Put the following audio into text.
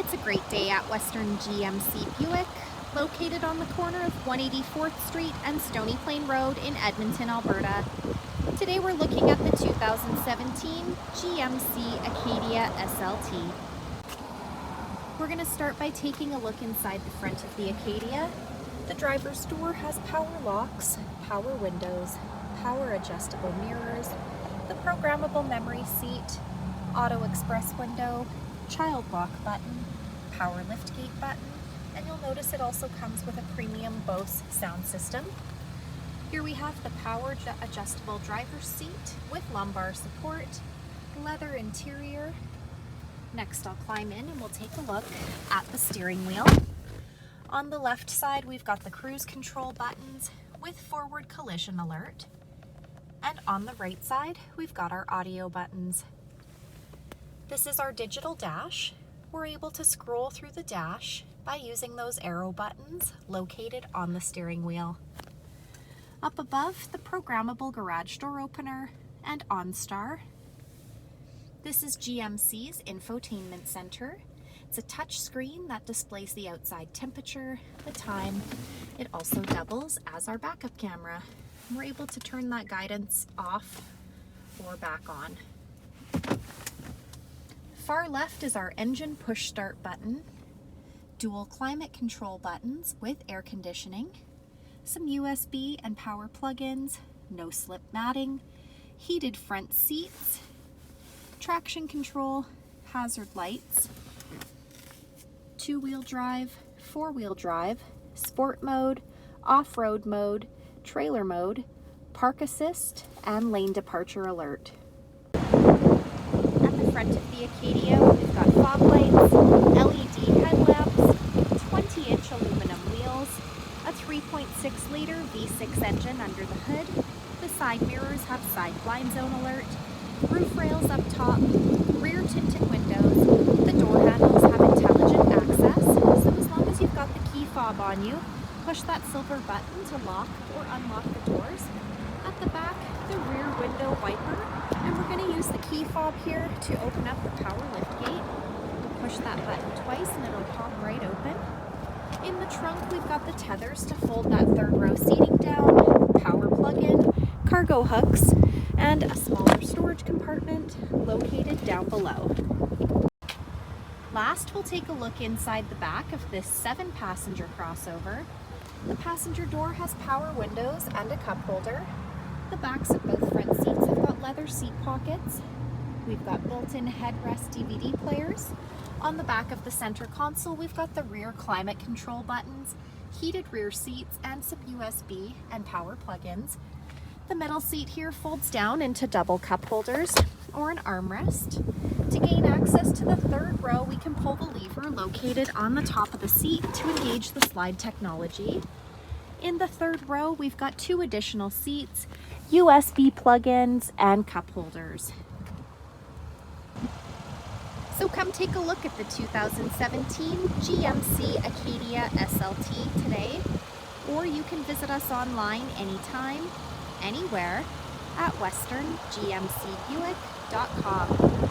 It's a great day at Western GMC Buick, located on the corner of 184th Street and Stony Plain Road in Edmonton, Alberta. Today we're looking at the 2017 GMC Acadia SLT. We're going to start by taking a look inside the front of the Acadia. The driver's door has power locks, power windows, power adjustable mirrors, the programmable memory seat, auto express window, child lock button, power liftgate button, and you'll notice it also comes with a premium Bose sound system. Here we have the power adjustable driver's seat with lumbar support, leather interior. Next I'll climb in and we'll take a look at the steering wheel. On the left side we've got the cruise control buttons with forward collision alert. And on the right side we've got our audio buttons. This is our digital dash. We're able to scroll through the dash by using those arrow buttons located on the steering wheel. Up above, the programmable garage door opener and OnStar. This is GMC's Infotainment Center. It's a touch screen that displays the outside temperature, the time. It also doubles as our backup camera. We're able to turn that guidance off or back on. Far left is our engine push start button, dual climate control buttons with air conditioning, some USB and power plug-ins, no slip matting, heated front seats, traction control, hazard lights, two-wheel drive, four-wheel drive, sport mode, off-road mode, trailer mode, park assist, and lane departure alert. Front of the Acadia, we've got fog lights, LED headlamps, 20-inch aluminum wheels, a 3.6-liter V6 engine under the hood. The side mirrors have side blind zone alert, roof rails up top, rear tinted windows. The door handles have intelligent access, so as long as you've got the key fob on you, push that silver button to lock or unlock the doors. At the back, the rear window wiper. And we're going to use the key fob here to open up the power liftgate. We'll push that button twice and it'll pop right open. In the trunk, we've got the tethers to fold that third row seating down, power plug-in, cargo hooks, and a smaller storage compartment located down below. Last, we'll take a look inside the back of this 7-passenger crossover. The passenger door has power windows and a cup holder. The backs of both front seats have got leather seat pockets. We've got built-in headrest DVD players. On the back of the center console, we've got the rear climate control buttons, heated rear seats, and some USB and power plug-ins. The middle seat here folds down into double cup holders or an armrest. To gain access to the third row, we can pull the lever located on the top of the seat to engage the slide technology. In the third row, we've got 2 additional seats, USB plug-ins, and cup holders. So come take a look at the 2017 GMC Acadia SLT today, or you can visit us online anytime, anywhere at westerngmcbuick.com.